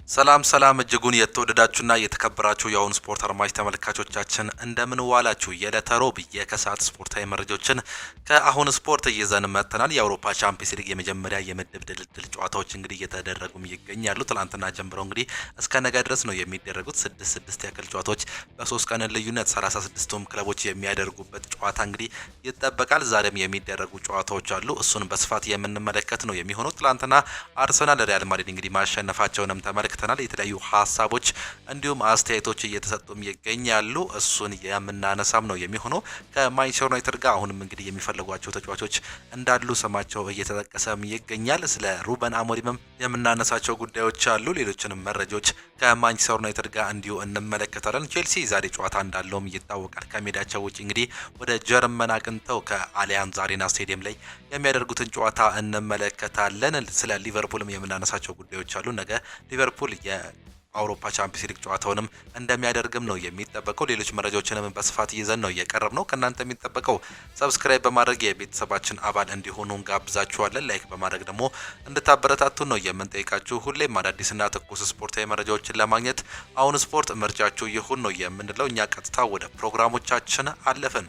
ሰላም እጅጉን የተወደዳችሁና የተከበራችሁ የአሁን ስፖርት አድማጭ ተመልካቾቻችን እንደምን ዋላችሁ። የዕለተ ሮብ የከሰዓት ስፖርታዊ መረጃዎችን ከአሁን ስፖርት ይዘን መጥተናል። የአውሮፓ ቻምፒየንስ ሊግ የመጀመሪያ የምድብ ድልድል ጨዋታዎች እንግዲህ እየተደረጉም ይገኛሉ። ትላንትና ጀምሮ እንግዲህ እስከ ነገ ድረስ ነው የሚደረጉት። ስድስት ያክል ጨዋታዎች በ3 ቀን ልዩነት 36ቱም ክለቦች የሚያደርጉበት ጨዋታ እንግዲህ ይጠበቃል። ዛሬም የሚደረጉ ጨዋታዎች አሉ። እሱን በስፋት የምንመለከት ነው የሚሆነው። ትላንትና አርሰናል ሪያል ማድሪድ እንግዲህ ማሸነፋቸውንም ተመልክተናል። የተለያዩ ሀሳቦች እንዲሁም አስተያየቶች እየተሰጡም ይገኛሉ። እሱን የምናነሳም ነው የሚሆነው። ከማንቸስተር ዩናይትድ ጋር አሁንም እንግዲህ የሚፈልጓቸው ተጫዋቾች እንዳሉ ስማቸው እየተጠቀሰም ይገኛል። ስለ ሩበን አሞሪምም የምናነሳቸው ጉዳዮች አሉ። ሌሎችንም መረጃዎች ከማንቸስተር ዩናይትድ ጋር እንዲሁ እንመለከታለን። ቼልሲ ዛሬ ጨዋታ እንዳለውም ይታወቃል። ከሜዳቸው ውጭ እንግዲህ ወደ ጀርመን አቅንተው ከአሊያንዝ አሬና ስቴዲየም ላይ የሚያደርጉትን ጨዋታ እንመለከታለን። ስለ ሊቨርፑልም የምናነሳቸው ጉዳዮች አሉ። ነገ ሊቨርፑል የአውሮፓ ቻምፒየንስ ሊግ ጨዋታውንም እንደሚያደርግም ነው የሚጠበቀው። ሌሎች መረጃዎችንም በስፋት ይዘን ነው እየቀረብ ነው። ከእናንተ የሚጠበቀው ሰብስክራይብ በማድረግ የቤተሰባችን አባል እንዲሆኑ እንጋብዛችኋለን። ላይክ በማድረግ ደግሞ እንድታበረታቱን ነው የምንጠይቃችሁ። ሁሌም አዳዲስና ትኩስ ስፖርታዊ መረጃዎችን ለማግኘት አሁን ስፖርት ምርጫችሁ ይሁን ነው የምንለው። እኛ ቀጥታ ወደ ፕሮግራሞቻችን አለፍን።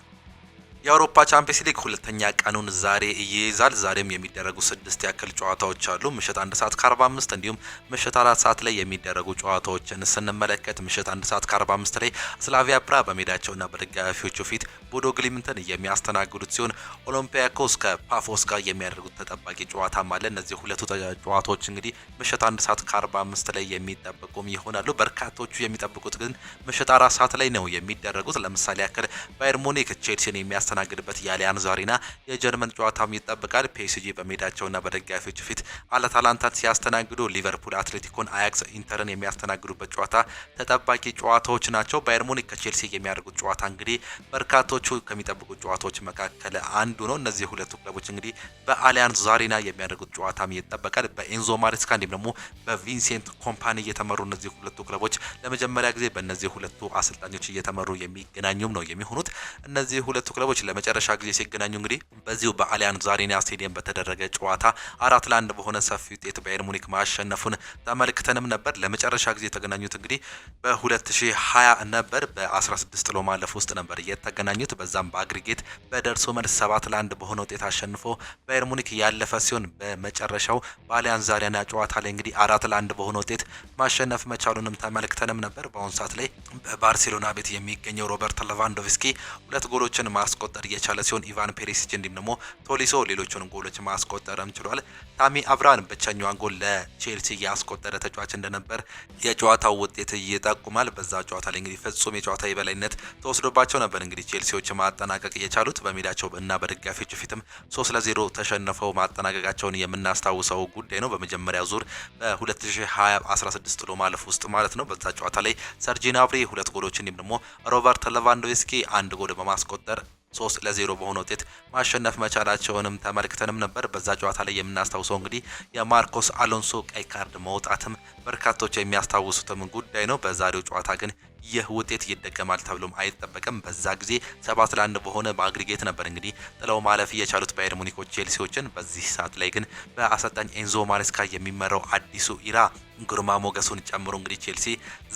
የአውሮፓ ቻምፒየንስ ሊግ ሁለተኛ ቀኑን ዛሬ ይይዛል። ዛሬም የሚደረጉ 6 ያክል ጨዋታዎች አሉ። ምሽት 1 ሰዓት ከ45 እንዲሁም ምሽት 4 ሰዓት ላይ የሚደረጉ ጨዋታዎችን ስንመለከት ምሽት 1 ሰዓት ከ45 ላይ ስላቪያ ፕራ በሜዳቸውና በደጋፊዎቹ ፊት ቦዶ ግሊምትን የሚያስተናግዱት ሲሆን ኦሎምፒያኮስ ከፓፎስ ጋር የሚያደርጉት ተጠባቂ ጨዋታም አለ። እነዚህ ሁለቱ ጨዋታዎች እንግዲህ ምሽት 1 ሰዓት ከ45 ላይ የሚጠበቁም ይሆናሉ። በርካቶቹ የሚጠብቁት ግን ምሽት 4 ሰዓት ላይ ነው የሚደረጉት። ለምሳሌ ያክል ባየር ሙኒክ ቼልሲን የሚያስተናግድበት የአሊያንዝ አሬና የጀርመን ጨዋታም ይጠበቃል። ፒኤስጂ በሜዳቸውና በደጋፊዎች ፊት አታላንታን ሲያስተናግዱ፣ ሊቨርፑል አትሌቲኮን፣ አያክስ ኢንተርን የሚያስተናግዱበት ጨዋታ ተጠባቂ ጨዋታዎች ናቸው። ባየር ሙኒክ ከቼልሲ የሚያደርጉት ጨዋታ እንግዲህ በርካቶቹ ከሚጠብቁት ጨዋታዎች መካከል አንዱ ነው። እነዚህ ሁለቱ ክለቦች እንግዲህ በአሊያንዝ አሬና የሚያደርጉት ጨዋታም ይጠበቃል። በኤንዞ ማሬስካ እንዲሁም ደግሞ በቪንሴንት ኮምፓኒ እየተመሩ እነዚህ ሁለቱ ክለቦች ለመጀመሪያ ጊዜ በእነዚህ ሁለቱ አሰልጣኞች እየተመሩ የሚገናኙም ነው የሚሆኑት። እነዚህ ሁለቱ ክለቦች ለመጨረሻ ጊዜ ሲገናኙ እንግዲህ በዚሁ በአሊያንዝ አሬና ስቴዲየም በተደረገ ጨዋታ 4-1 በሆነ ሰፊ ውጤት ባየር ሙኒክ ማሸነፉን ተመልክተንም ነበር። ለመጨረሻ ጊዜ የተገናኙት እንግዲህ በ2020 ነበር። በ16 ጥሎ ማለፍ ውስጥ ነበር የተገናኙት። በዛም በአግሪጌት በደርሶ መልስ 7-1 በሆነ ውጤት አሸንፎ ባየር ሙኒክ ያለፈ ሲሆን በመጨረሻው በአሊያንዝ አሬና ጨዋታ ላይ እንግዲህ 4-1 በሆነ ውጤት ማሸነፍ መቻሉንም ተመልክተንም ነበር። በአሁኑ ሰዓት ላይ በባርሴሎና ቤት የሚገኘው ሮበርት ሌቫንዶቭስኪ 2 ጎሎችን ማስቆጠር የቻለ ሲሆን ኢቫን ፔሪሲች እንዲሁም ደግሞ ቶሊሶ ሌሎቹንም ጎሎች ማስቆጠርም ችሏል። ታሚ አብራን ብቸኛዋን ጎል ለቼልሲ ያስቆጠረ ተጫዋች እንደነበር የጨዋታው ውጤት ይጠቁማል። በዛ ጨዋታ ላይ እንግዲህ ፍጹም የጨዋታ የበላይነት ተወስዶባቸው ነበር እንግዲህ ቼልሲዎች ማጠናቀቅ የቻሉት። በሜዳቸው እና በደጋፊዎቹ ፊትም 3-0 ተሸንፈው ማጠናቀቃቸውን የምናስታውሰው ጉዳይ ነው። በመጀመሪያ ዙር በ2020 16 ጥሎ ማለፍ ውስጥ ማለት ነው። በዛ ጨዋታ ላይ ሰርጂ ናብሪ 2 ጎሎች እንዲሁም ደግሞ ሮበርት ሌቫንዶቭስኪ 1 ጎል በማስቆጠር 3-0 በሆነ ውጤት ማሸነፍ መቻላቸውንም ተመልክተንም ነበር። በዛ ጨዋታ ላይ የምናስታውሰው እንግዲህ የማርኮስ አሎንሶ ቀይ ካርድ መውጣትም በርካቶች የሚያስታውሱትም ጉዳይ ነው። በዛሬው ጨዋታ ግን ይህ ውጤት ይደገማል ተብሎም አይጠበቅም። በዛ ጊዜ 7-1 በሆነ በአግሪጌት ነበር እንግዲህ ጥለው ማለፍ የቻሉት ባየር ሙኒኮች ቼልሲዎችን። በዚህ ሰዓት ላይ ግን በአሰልጣኝ ኤንዞ ማሬስካ የሚመራው አዲሱ ኢራ ግርማ ሞገሱን ጨምሮ እንግዲህ ቼልሲ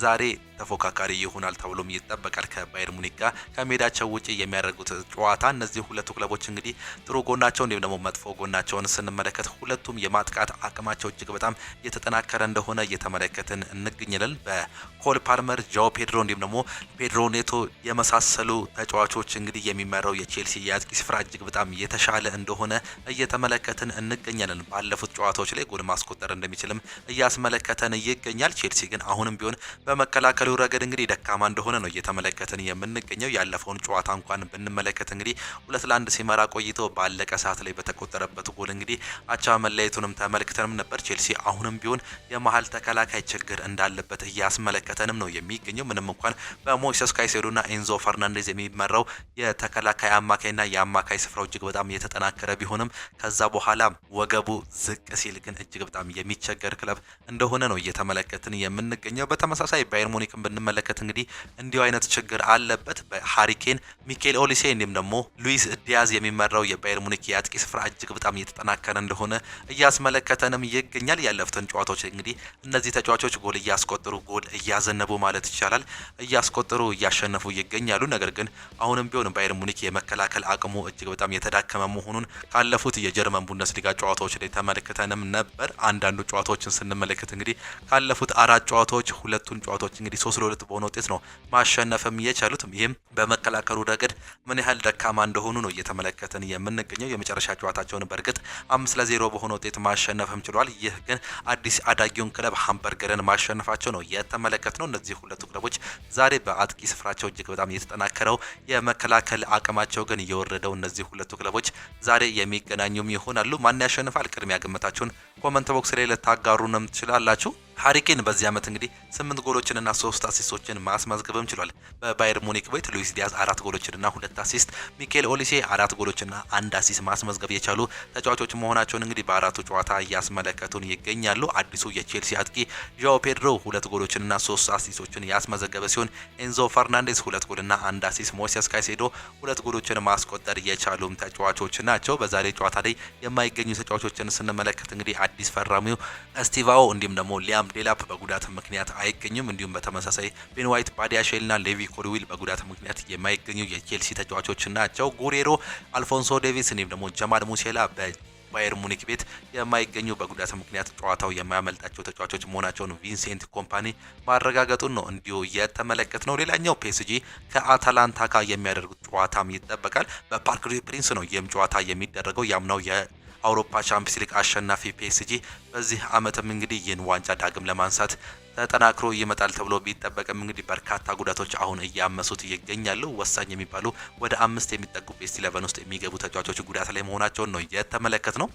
ዛሬ ተፎካካሪ ይሆናል ተብሎም ይጠበቃል ከባየር ሙኒክ ጋር ከሜዳቸው ውጪ የሚያደርጉት ጨዋታ። እነዚህ ሁለቱ ክለቦች እንግዲህ ጥሩ ጎናቸው እንዲሁም ደግሞ መጥፎ ጎናቸውን ስንመለከት ሁለቱም የማጥቃት አቅማቸው እጅግ በጣም የተጠናከረ እንደሆነ እየተመለከትን እንገኛለን። በኮል ፓልመር፣ ጃኦ ፔድሮ እንዲሁም ደግሞ ፔድሮ ኔቶ የመሳሰሉ ተጫዋቾች እንግዲህ የሚመራው የቼልሲ የአጥቂ ስፍራ እጅግ በጣም የተሻለ እንደሆነ እየተመለከትን እንገኛለን። ባለፉት ጨዋታዎች ላይ ጎል ማስቆጠር እንደሚችልም እያስመለከተን ይገኛል። ቼልሲ ግን አሁንም ቢሆን በመከላከሉ ረገድ እንግዲህ ደካማ እንደሆነ ነው እየተመለከትን የምንገኘው። ያለፈውን ጨዋታ እንኳን ብንመለከት እንግዲህ 2-1 ሲመራ ቆይቶ ባለቀ ሰዓት ላይ በተቆጠረበት ጎል እንግዲህ አቻ መለያየቱንም ተመልክተንም ነበር። ቼልሲ አሁንም ቢሆን የመሀል ተከላካይ ችግር እንዳለበት እያስመለከተንም ነው የሚገኘው። ምንም እንኳን በሞይሰስ ካይሴዶና ኤንዞ ፈርናንዴዝ የሚመራው የተከላካይ አማካይና የአማካይ ስፍራው እጅግ በጣም የተጠናከረ ቢሆንም ከዛ በኋላ ወገቡ ዝቅ ሲል ግን እጅግ በጣም የሚቸገር ክለብ እንደሆነ ነው እየተመለከትን የምንገኘው። በተመሳሳይ ባየር ሙኒክ ሙኒክን ብንመለከት እንግዲህ እንዲሁ አይነት ችግር አለበት። በሃሪኬን ሚኬል ኦሊሴ እንዲሁም ደግሞ ሉዊስ ዲያዝ የሚመራው የባየር ሙኒክ የአጥቂ ስፍራ እጅግ በጣም እየተጠናከረ እንደሆነ እያስመለከተንም ይገኛል። ያለፉትን ጨዋታዎች እንግዲህ እነዚህ ተጫዋቾች ጎል እያስቆጠሩ ጎል እያዘነቡ ማለት ይቻላል እያስቆጠሩ እያሸነፉ ይገኛሉ። ነገር ግን አሁንም ቢሆን ባየር ሙኒክ የመከላከል አቅሙ እጅግ በጣም የተዳከመ መሆኑን ካለፉት የጀርመን ቡንደስሊጋ ጨዋታዎች ላይ ተመልክተንም ነበር። አንዳንዱ ጨዋታዎችን ስንመለከት እንግዲህ ካለፉት 4 ጨዋታዎች ሁለቱን ጨዋታዎች እንግዲህ 3-2 በሆነ ውጤት ነው ማሸነፍም የቻሉት። ይህም በመከላከሉ ረገድ ምን ያህል ደካማ እንደሆኑ ነው እየተመለከትን የምንገኘው። የመጨረሻ ጨዋታቸውን በእርግጥ 5-0 በሆነ ውጤት ማሸነፍም ችሏል። ይህ ግን አዲስ አዳጊውን ክለብ ሃምበርገርን ማሸነፋቸው ነው የተመለከትነው። እነዚህ ሁለቱ ክለቦች ዛሬ በአጥቂ ስፍራቸው እጅግ በጣም የተጠናከረው የመከላከል አቅማቸው ግን እየወረደው እነዚህ ሁለቱ ክለቦች ዛሬ የሚገናኙም ይሆናሉ። ማን ያሸንፋል? ቅድሚያ ግምታችሁን ኮመንት ቦክስ ላይ ልታጋሩንም ትችላላችሁ። ሃሪኬን በዚህ ዓመት እንግዲህ 8 ጎሎችንና 3 አሲስቶችን ማስመዝገብም ችሏል። በባየር ሙኒክ ቤት ሉዊስ ዲያዝ 4 ጎሎችንና 2 አሲስት፣ ሚኬል ኦሊሴ 4 ጎሎችና 1 አሲስት ማስመዝገብ የቻሉ ተጫዋቾች መሆናቸውን እንግዲህ በአራቱ ጨዋታ እያስመለከቱን ይገኛሉ። አዲሱ የቼልሲ አጥቂ ዣኦ ፔድሮ 2 ጎሎችንና 3 አሲስቶችን ያስመዘገበ ሲሆን ኤንዞ ፈርናንዴዝ 2 ጎልና 1 አሲስት፣ ሞሴስ ካይሴዶ 2 ጎሎችን ማስቆጠር የቻሉም ተጫዋቾች ናቸው። በዛሬ ጨዋታ ላይ የማይገኙ ተጫዋቾችን ስንመለከት እንግዲህ አዲስ ፈራሚው ስቲቫኦ እንዲሁም ደግሞ ሊያም ዴላፕ በጉዳት ምክንያት አይገኙም። እንዲሁም በተመሳሳይ ቤን ዋይት፣ ባዲያሼልና ሌቪ ኮልዊል በጉዳት ምክንያት የማይገኙ የቼልሲ ተጫዋቾች ናቸው። ጉሬሮ፣ አልፎንሶ ዴቪስ እንዲሁም ደግሞ ጀማል ሙሴላ ባየር ሙኒክ ቤት የማይገኙ በጉዳት ምክንያት ጨዋታው የማያመልጣቸው ተጫዋቾች መሆናቸውን ቪንሴንት ኮምፓኒ ማረጋገጡን ነው እንዲሁ የተመለከት ነው። ሌላኛው ፒኤስጂ ከአታላንታ ጋር የሚያደርጉት ጨዋታም ይጠበቃል። በፓርክ ዲ ፕሪንስ ነው ይህም ጨዋታ የሚደረገው። ያምናው የአውሮፓ ቻምፒየንስ ሊግ አሸናፊ ፒኤስጂ በዚህ ዓመትም እንግዲህ ይህን ዋንጫ ዳግም ለማንሳት ተጠናክሮ ይመጣል ተብሎ ቢጠበቅም እንግዲህ በርካታ ጉዳቶች አሁን እያመሱት ይገኛሉ። ወሳኝ የሚባሉ ወደ 5 የሚጠጉ ቤስት 11 ውስጥ የሚገቡ ተጫዋቾች ጉዳት ላይ መሆናቸውን ነው የተመለከት ነው።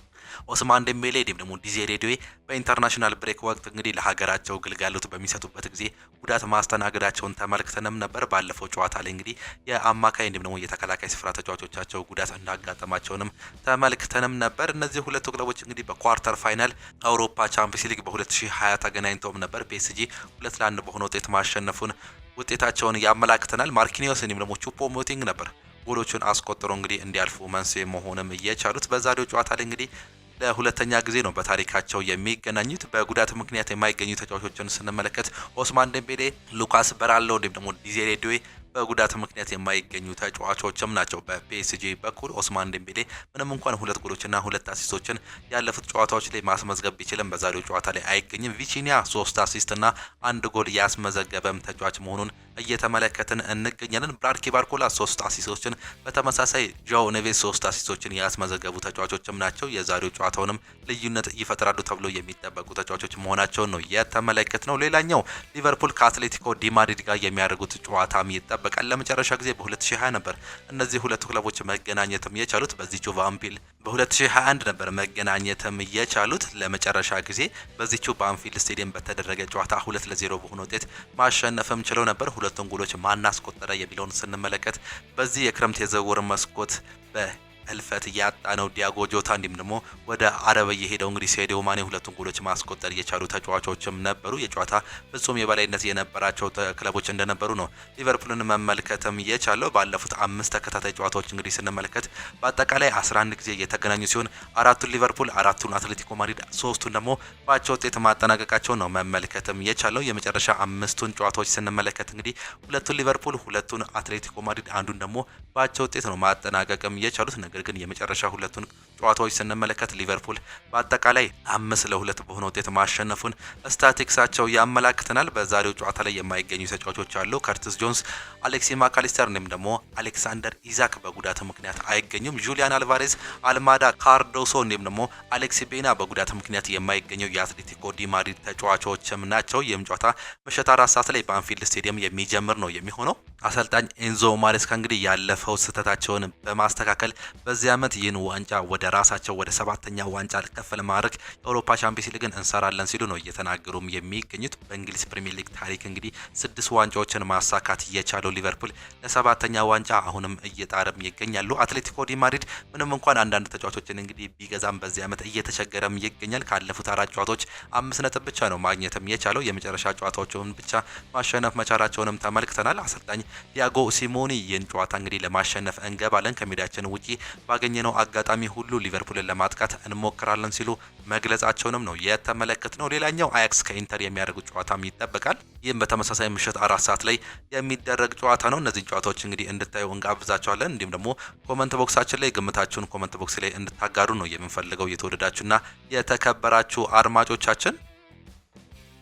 ኦስማን ዴምቤሌ እንዲሁም ደግሞ ዲዜሬ ዱዌ በኢንተርናሽናል ብሬክ ወቅት እንግዲህ ለሀገራቸው ግልጋሎት በሚሰጡበት ጊዜ ጉዳት ማስተናገዳቸውን ተመልክተንም ነበር። ባለፈው ጨዋታ ላይ እንግዲህ የአማካይ እንዲሁም ደግሞ የተከላካይ ስፍራ ተጫዋቾቻቸው ጉዳት እንዳጋጠማቸውንም ተመልክተንም ነበር። እነዚህ ሁለቱ ክለቦች እንግዲህ በኳርተር ፋይናል አውሮፓ ቻምፒየንስ ሊግ በ2020 ተገናኝተውም ነበር። ፒኤስጂ 2-1 በሆነ ውጤት ማሸነፉን ውጤታቸውን ያመላክተናል። ማርኪኒዮስ እንዲሁም ደግሞ ቹፖሞቲንግ ነበር ጎሎቹን አስቆጥሮ እንግዲህ እንዲያልፉ መንስኤ መሆንም እየቻሉት። በዛሬው ጨዋታ ላይ እንግዲህ ለሁለተኛ ጊዜ ነው በታሪካቸው የሚገናኙት። በጉዳት ምክንያት የማይገኙ ተጫዋቾችን ስንመለከት ኦስማን ዴምቤሌ፣ ሉካስ በራሎ እንዲሁም ደግሞ ዲዜሬ ዱዌ በጉዳት ምክንያት የማይገኙ ተጫዋቾችም ናቸው። በፒኤስጂ በኩል ኦስማን ዴምቤሌ ምንም እንኳን 2 ጎሎችና 2 አሲስቶችን ያለፉት ጨዋታዎች ላይ ማስመዝገብ ቢችልም በዛሬው ጨዋታ ላይ አይገኝም። ቪቺኒያ 3 አሲስትና 1 ጎል ያስመዘገበም ተጫዋች መሆኑን እየተመለከትን እንገኛለን። ብራድኪ ባርኮላ 3 አሲስቶችን በተመሳሳይ ጆኦ ኔቬስ 3 አሲስቶችን ያስመዘገቡ ተጫዋቾችም ናቸው። የዛሬው ጨዋታውንም ልዩነት ይፈጥራሉ ተብሎ የሚጠበቁ ተጫዋቾች መሆናቸውን ነው የተመለከትነው። ሌላኛው ሊቨርፑል ከአትሌቲኮ ዲ ማድሪድ ጋር የሚያደርጉት ጨዋታም ይጠበቃል። ለመጨረሻ ጊዜ በ2020 ነበር እነዚህ ሁለቱ ክለቦች መገናኘትም የቻሉት። በዚህው በአንፊልድ በ2021 ነበር መገናኘትም የቻሉት ለመጨረሻ ጊዜ በዚህው በአንፊልድ ስቴዲየም በተደረገ ጨዋታ 2-0 በሆነ ውጤት ማሸነፍም ችለው ነበር። ሁለቱን ጎሎች ማናስቆጠረ የሚለውን ስንመለከት በዚህ የክረምት የዝውውር መስኮት በህልፈት ያጣ ነው ዲያጎ ጆታ እንዲሁም ደግሞ ወደ አረብ የሄደው እንግዲህ ሴዲዮ ማኔ ሁለቱን ጎሎች ማስቆጠር የቻሉ ተጫዋቾችም ነበሩ። የጨዋታ ፍጹም የበላይነት የነበራቸው ክለቦች እንደነበሩ ነው ሊቨርፑልን መመልከትም የቻለው። ባለፉት 5 ተከታታይ ጨዋታዎች እንግዲህ ስንመለከት በአጠቃላይ 11 ጊዜ የተገናኙ ሲሆን 4ቱን ሊቨርፑል፣ 4ቱን አትሌቲኮ ማድሪድ፣ 3ቱን ደግሞ ባቸው ውጤት ማጠናቀቃቸው ነው መመልከትም የቻለው። የመጨረሻ 5ቱን ጨዋታዎች ስንመለከት እንግዲህ 2ቱን ሊቨርፑል፣ 2ቱን አትሌቲኮ ማድሪድ፣ አንዱን ደግሞ ባቸው ውጤት ነው ማጠናቀቅም የቻሉት። ነገር ግን የመጨረሻ 2ቱን ጨዋታዎች ስንመለከት ሊቨርፑል በአጠቃላይ 5-2 በሆነ ውጤት ማሸነፉን ስታቲክሳቸው ያመላክተናል። በዛሬው ጨዋታ ላይ የማይገኙ ተጫዋቾች አሉ። ከርቲስ ጆንስ፣ አሌክሲ ማካሊስተር እንዲሁም ደግሞ አሌክሳንደር ኢዛክ በጉዳት ምክንያት አይገኙም። ጁሊያን አልቫሬዝ፣ አልማዳ ካርዶሶ እንዲሁም ደግሞ አሌክሲ ቤና በጉዳት ምክንያት የማይገኘው የአትሌቲኮ ዲ ማድሪድ ተጫዋቾችም ናቸው። ይህም ጨዋታ ምሽት 4 ሰዓት ላይ በአንፊልድ ስቴዲየም የሚጀምር ነው የሚሆነው። አሰልጣኝ ኤንዞ ማሬስካ እንግዲህ ያለፈው ስህተታቸውን በማስተካከል በዚህ ዓመት ይህን ዋንጫ ወደ ራሳቸው ወደ ሰባተኛ ዋንጫ ከፍ ለማድረግ የአውሮፓ ቻምፒየንስ ሊግን እንሰራለን ሲሉ ነው እየተናገሩም የሚገኙት። በእንግሊዝ ፕሪሚየር ሊግ ታሪክ እንግዲህ 6 ዋንጫዎችን ማሳካት የቻለው ሊቨርፑል ለሰባተኛ ዋንጫ አሁንም እየጣረም ይገኛሉ። አትሌቲኮ ዲ ማድሪድ ምንም እንኳን አንዳንድ ተጫዋቾችን እንግዲህ ቢገዛም በዚህ ዓመት እየተቸገረም ይገኛል። ካለፉት 4 ጨዋታዎች 5 ነጥብ ብቻ ነው ማግኘትም የቻለው። የመጨረሻ ጨዋታዎችን ብቻ ማሸነፍ መቻላቸውንም ተመልክተናል። አሰልጣኝ ዲያጎ ሲሞኒ ይህን ጨዋታ እንግዲህ ለማሸነፍ እንገባለን፣ ከሜዳችን ውጪ ባገኘነው አጋጣሚ ሁሉ ሊቨርፑልን ለማጥቃት እንሞክራለን ሲሉ መግለጻቸውንም ነው የተመለከትነው። ሌላኛው አያክስ ከኢንተር የሚያደርጉት ጨዋታም ይጠበቃል። ይህም በተመሳሳይ ምሽት 4 ሰዓት ላይ የሚደረግ ጨዋታ ነው። እነዚህን ጨዋታዎች እንግዲህ እንድታዩ እንጋብዛቸዋለን። እንዲሁም ደግሞ ኮመንት ቦክሳችን ላይ ግምታችሁን ኮመንት ቦክስ ላይ እንድታጋሩ ነው የምንፈልገው የተወደዳችሁና የተከበራችሁ አድማጮቻችን።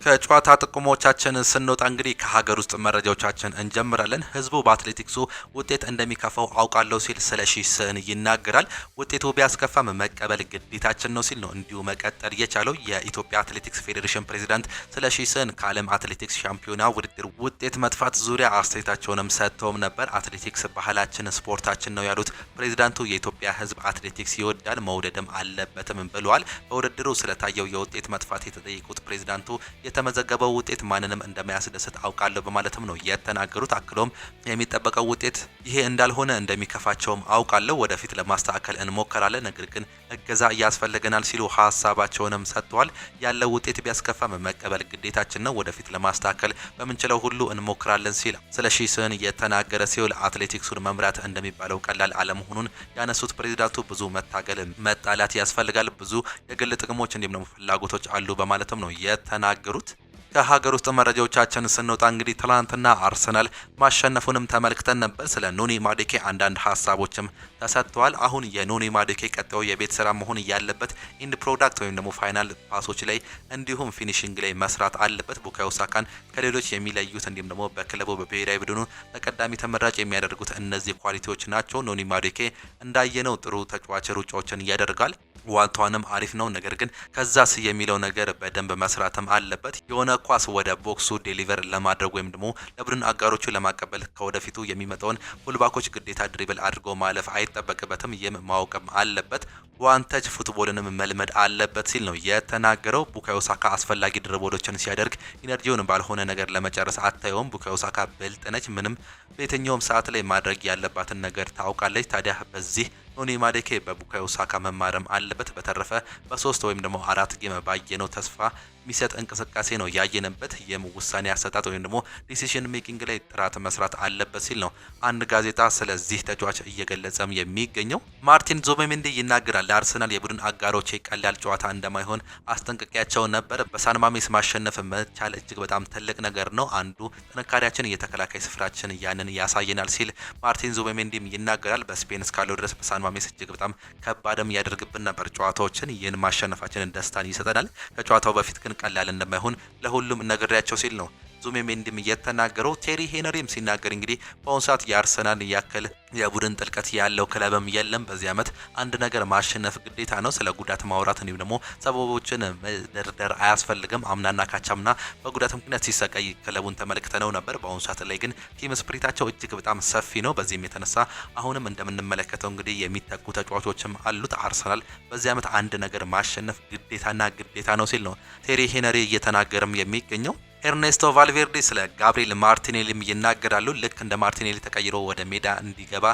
ከጨዋታ ጥቅሞቻችን ስንወጣ እንግዲህ ከሀገር ውስጥ መረጃዎቻችን እንጀምራለን። ህዝቡ በአትሌቲክሱ ውጤት እንደሚከፋው አውቃለሁ ሲል ስለሺ ስህን ይናገራል። ውጤቱ ቢያስከፋም መቀበል ግዴታችን ነው ሲል ነው እንዲሁ መቀጠል የቻለው። የኢትዮጵያ አትሌቲክስ ፌዴሬሽን ፕሬዚዳንት ስለሺ ስህን ከዓለም አትሌቲክስ ሻምፒዮና ውድድር ውጤት መጥፋት ዙሪያ አስተያየታቸውንም ሰጥተውም ነበር። አትሌቲክስ ባህላችን፣ ስፖርታችን ነው ያሉት ፕሬዚዳንቱ የኢትዮጵያ ህዝብ አትሌቲክስ ይወዳል መውደድም አለበትም ብለዋል። በውድድሩ ስለታየው የውጤት መጥፋት የተጠየቁት ፕሬዚዳንቱ የተመዘገበው ውጤት ማንንም እንደማያስደስት አውቃለሁ በማለትም ነው የተናገሩት። አክሎም የሚጠበቀው ውጤት ይሄ እንዳልሆነ እንደሚከፋቸውም አውቃለሁ፣ ወደፊት ለማስተካከል እንሞክራለን፣ ነገር ግን እገዛ ያስፈልገናል ሲሉ ሀሳባቸውንም ሰጥተዋል። ያለው ውጤት ቢያስከፋም መቀበል ግዴታችን ነው፣ ወደፊት ለማስተካከል በምንችለው ሁሉ እንሞክራለን ሲል ስለሺ ስህን የተናገረ ሲሆን አትሌቲክሱን መምራት እንደሚባለው ቀላል አለመሆኑን ያነሱት ፕሬዚዳንቱ ብዙ መታገል መጣላት ያስፈልጋል፣ ብዙ የግል ጥቅሞች እንዲሁም ደግሞ ፍላጎቶች አሉ በማለትም ነው የተናገሩት። ከሀገር ውስጥ መረጃዎቻችን ስንወጣ እንግዲህ ትላንትና አርሰናል ማሸነፉንም ተመልክተን ነበር። ስለ ኑኒ ማዱኬ አንዳንድ ሀሳቦችም ተሰጥተዋል። አሁን የኑኒ ማዱኬ ቀጣዩ የቤት ስራ መሆን ያለበት ኢንድ ፕሮዳክት ወይም ደግሞ ፋይናል ፓሶች ላይ እንዲሁም ፊኒሽንግ ላይ መስራት አለበት። ቡካዮ ሳካን ከሌሎች የሚለዩት እንዲሁም ደግሞ በክለቡ በብሔራዊ ቡድኑ ተቀዳሚ ተመራጭ የሚያደርጉት እነዚህ ኳሊቲዎች ናቸው። ኑኒ ማዱኬ እንዳየነው ጥሩ ተጫዋች ሩጫዎችን ያደርጋል፣ ዋልታዋንም አሪፍ ነው። ነገር ግን ከዛስ የሚለው ነገር በደንብ መስራትም አለበት። የሆነ ኳስ ወደ ቦክሱ ዴሊቨር ለማድረግ ወይም ደግሞ ለቡድን አጋሮቹ ለማቀበል ከወደፊቱ የሚመጣውን ፉልባኮች ግዴታ ድሪብል አድርጎ ማለፍ አይጠበቅበትም። ይህም ማወቅም አለበት። ዋንተች ፉትቦልንም መልመድ አለበት ሲል ነው የተናገረው። ቡካዮ ሳካ አስፈላጊ ድሪብሎችን ሲያደርግ ኢነርጂውን ባልሆነ ነገር ለመጨረስ አታየውም። ቡካዮ ሳካ ብልጥ ነች። ምንም በየትኛውም ሰዓት ላይ ማድረግ ያለባትን ነገር ታውቃለች። ታዲያ በዚህ ኑኒ ማዱኬ በቡካዮ ሳካ መማረም አለበት። በተረፈ በ3 ወይም ደግሞ 4 ጌም ባየነው ተስፋ የሚሰጥ እንቅስቃሴ ነው ያየንበት። ይህም ውሳኔ አሰጣጥ ወይም ደግሞ ዲሲሽን ሜኪንግ ላይ ጥራት መስራት አለበት ሲል ነው አንድ ጋዜጣ ስለዚህ ተጫዋች እየገለጸም የሚገኘው። ማርቲን ዙቢሜንዲ ይናገራል። ለአርሰናል የቡድን አጋሮቼ ቀላል ጨዋታ እንደማይሆን አስጠንቅቄያቸው ነበር። በሳን ማሜስ ማሸነፍ መቻል እጅግ በጣም ትልቅ ነገር ነው። አንዱ ጥንካሬያችን የተከላካይ ስፍራችን ያንን ያሳየናል ሲል ማርቲን ዙቢሜንዲም ይናገራል። በስፔን እስካለው ድረስ በሳን ማሜስ እጅግ በጣም ከባድም ያደርግብን ነበር ጨዋታዎችን። ይህን ማሸነፋችንን ደስታን ይሰጠናል። ከጨዋታው በፊት ግን ቀላል እንደማይሆን ለሁሉም ነግሬያቸው ሲል ነው ዙቢሜንዲም የተናገረው። ቴሪ ሄነሪም ሲናገር እንግዲህ በአሁኑ ሰዓት የአርሰናል ያክል የቡድን ጥልቀት ያለው ክለብም የለም። በዚህ ዓመት አንድ ነገር ማሸነፍ ግዴታ ነው። ስለ ጉዳት ማውራት እንዲሁም ደግሞ ሰበቦችን መደርደር አያስፈልግም። አምናና ካቻምና በጉዳት ምክንያት ሲሰቃይ ክለቡን ተመልክተነው ነበር። በአሁኑ ሰዓት ላይ ግን ቲም ስፕሪታቸው እጅግ በጣም ሰፊ ነው። በዚህም የተነሳ አሁንም እንደምንመለከተው እንግዲህ የሚተኩ ተጫዋቾችም አሉት። አርሰናል በዚህ ዓመት አንድ ነገር ማሸነፍ ግዴታና ግዴታ ነው ሲል ነው ቴሪ ሄነሪ እየተናገርም የሚገኘው። ኤርኔስቶ ቫልቬርዴ ስለ ጋብሪኤል ማርቲኔሊም ይናገራሉ። ልክ እንደ ማርቲኔሊ ተቀይሮ ወደ ሜዳ እንዲገባ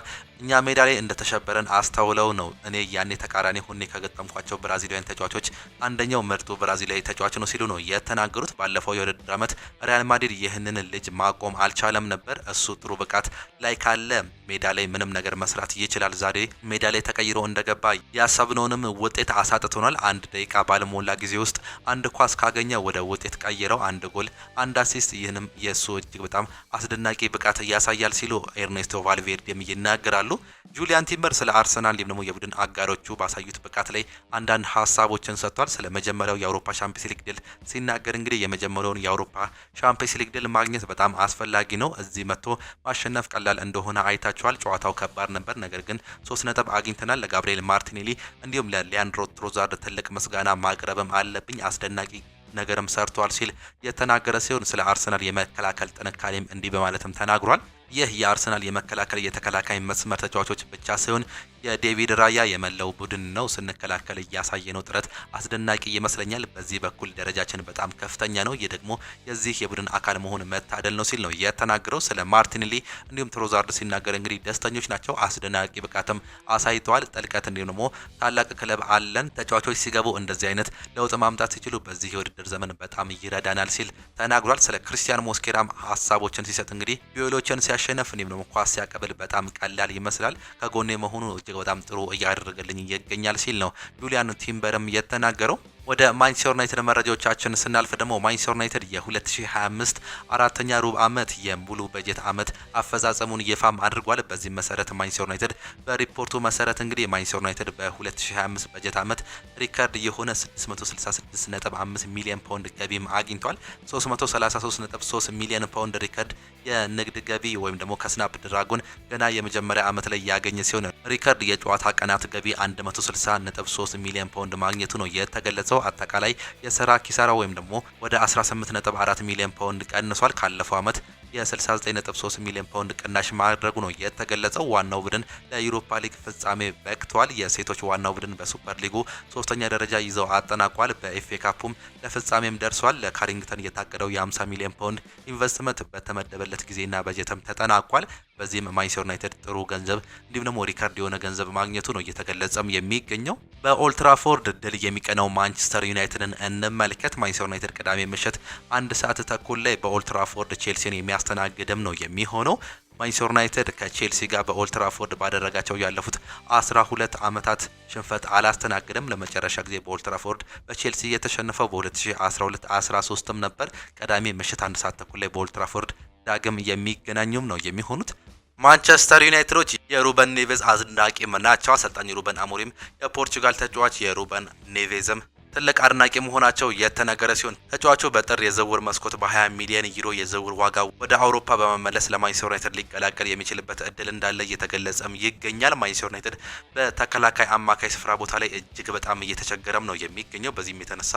እኛ ሜዳ ላይ እንደተሸበረን አስተውለው ነው። እኔ ያኔ ተቃራኒ ሆኔ ከገጠምኳቸው ብራዚላውያን ተጫዋቾች አንደኛው ምርጡ ብራዚላዊ ተጫዋች ነው ሲሉ ነው የተናገሩት። ባለፈው የውድድር ዓመት ሪያል ማድሪድ ይህንን ልጅ ማቆም አልቻለም ነበር። እሱ ጥሩ ብቃት ላይ ካለ ሜዳ ላይ ምንም ነገር መስራት ይችላል። ዛሬ ሜዳ ላይ ተቀይሮ እንደገባ ያሰብነውንም ውጤት አሳጥቶናል። 1 ደቂቃ ባልሞላ ጊዜ ውስጥ አንድ ኳስ ካገኘ ወደ ውጤት ቀይረው 1 ጎል 1 አሲስት፣ ይህንም የሱ እጅግ በጣም አስደናቂ ብቃት ያሳያል ሲሉ ኤርኔስቶ ቫልቬርዴም ይናገራሉ። ጁሊያን ቲምበር ስለ አርሰናል ደግሞ የቡድን አጋሮቹ ባሳዩት ብቃት ላይ አንዳንድ ሀሳቦችን ሰጥቷል። ስለ መጀመሪያው የአውሮፓ ቻምፒየንስ ሊግ ድል ሲናገር እንግዲህ የመጀመሪያውን የአውሮፓ ቻምፒየንስ ሊግ ድል ማግኘት በጣም አስፈላጊ ነው። እዚህ መጥቶ ማሸነፍ ቀላል እንደሆነ አይታችኋል። ጨዋታው ከባድ ነበር፣ ነገር ግን 3 ነጥብ አግኝተናል። ለጋብሪኤል ማርቲኔሊ እንዲሁም ለሊያንድሮ ትሮዛርድ ትልቅ ምስጋና ማቅረብም አለብኝ። አስደናቂ ነገርም ሰርቷል ሲል የተናገረ ሲሆን ስለ አርሰናል የመከላከል ጥንካሬም እንዲህ በማለትም ተናግሯል። ይህ የአርሰናል የመከላከል የተከላካይ መስመር ተጫዋቾች ብቻ ሳይሆን የዴቪድ ራያ የመላው ቡድን ነው። ስንከላከል እያሳየነው ጥረት አስደናቂ ይመስለኛል። በዚህ በኩል ደረጃችን በጣም ከፍተኛ ነው። ይህ ደግሞ የዚህ የቡድን አካል መሆን መታደል ነው ሲል ነው የተናገረው። ስለ ማርቲኔሊ እንዲሁም ትሮዛርድ ሲናገር እንግዲህ ደስተኞች ናቸው። አስደናቂ ብቃትም አሳይተዋል። ጥልቀት እንዲሁም ደግሞ ታላቅ ክለብ አለን። ተጫዋቾች ሲገቡ እንደዚህ አይነት ለውጥ ማምጣት ሲችሉ በዚህ የውድድር ዘመን በጣም ይረዳናል ሲል ተናግሯል። ስለ ክሪስቲያን ሞስኬራም ሀሳቦችን ሲሰጥ እንግዲህ ዱኤሎችን ሲያሸነፍ እንዲሁም ደግሞ ኳስ ሲያቀብል በጣም ቀላል ይመስላል። ከጎኔ መሆኑ በጣም ጥሩ እያደረገልኝ ይገኛል ሲል ነው ጁሊያን ቲምበርም የተናገረው። ወደ ማንቸስተር ዩናይትድ መረጃዎቻችን ስናልፍ ደግሞ ማንቸስተር ዩናይትድ የ2025 አራተኛ ሩብ ዓመት የሙሉ በጀት ዓመት አፈጻጸሙን ይፋም አድርጓል። በዚህ መሰረት ማንቸስተር ዩናይትድ በሪፖርቱ መሰረት እንግዲህ ማንቸስተር ዩናይትድ በ2025 በጀት ዓመት ሪከርድ የሆነ 666.5 ሚሊዮን ፓውንድ ገቢም አግኝቷል። 333.3 ሚሊዮን ፓውንድ ሪከርድ የንግድ ገቢ ወይም ደግሞ ከስናፕ ድራጎን ገና የመጀመሪያ ዓመት ላይ ያገኘ ሲሆን ሪከርድ የጨዋታ ቀናት ገቢ 160.3 ሚሊዮን ፓውንድ ማግኘቱ ነው የተገለጸው። አጠቃላይ የስራ ኪሳራ ወይም ደግሞ ወደ 18.4 ሚሊዮን ፓውንድ ቀንሷል። ካለፈው ዓመት የ69.3 ሚሊዮን ፓውንድ ቅናሽ ማድረጉ ነው የተገለጸው። ዋናው ቡድን ለዩሮፓ ሊግ ፍጻሜ በቅቷል። የሴቶች ዋናው ቡድን በሱፐር ሊጉ ሶስተኛ ደረጃ ይዘው አጠናቋል። በኤፍኤ ካፑም ለፍጻሜም ደርሷል። ለካሪንግተን የታቀደው የ50 ሚሊዮን ፓውንድ ኢንቨስትመንት በተመደበለት ጊዜና በጀትም ተጠናቋል። በዚህም ማንቸስተር ዩናይትድ ጥሩ ገንዘብ እንዲሁም ደግሞ ሪከርድ የሆነ ገንዘብ ማግኘቱ ነው እየተገለጸም የሚገኘው። በኦልትራፎርድ ድል የሚቀናው ማንቸስተር ዩናይትድን እንመልከት። ማንቸስተር ዩናይትድ ቅዳሜ ምሽት 1 ሰዓት ተኩል ላይ በኦልትራፎርድ ቼልሲን የሚያስተናግድም ነው የሚሆነው። ማንቸስተር ዩናይትድ ከቼልሲ ጋር በኦልትራፎርድ ባደረጋቸው ያለፉት 12 ዓመታት ሽንፈት አላስተናግድም። ለመጨረሻ ጊዜ በኦልትራፎርድ በቼልሲ የተሸነፈው በ2012-13 ነበር። ቅዳሜ ምሽት 1 ሰዓት ተኩል ላይ በኦልትራፎርድ ዳግም የሚገናኙም ነው የሚሆኑት። ማንቸስተር ዩናይትዶች የሩበን ኔቬዝ አድናቂም ናቸው። አሰልጣኝ ሩበን አሞሪም የፖርቹጋል ተጫዋች የሩበን ኔቬዝም ትልቅ አድናቂ መሆናቸው የተነገረ ሲሆን ተጫዋቹ በጥር የዝውውር መስኮት በ20 ሚሊዮን ዩሮ የዝውውር ዋጋ ወደ አውሮፓ በመመለስ ለማንቸስተር ዩናይትድ ሊቀላቀል የሚችልበት እድል እንዳለ እየተገለጸም ይገኛል። ማንቸስተር ዩናይትድ በተከላካይ አማካይ ስፍራ ቦታ ላይ እጅግ በጣም እየተቸገረም ነው የሚገኘው። በዚህም የተነሳ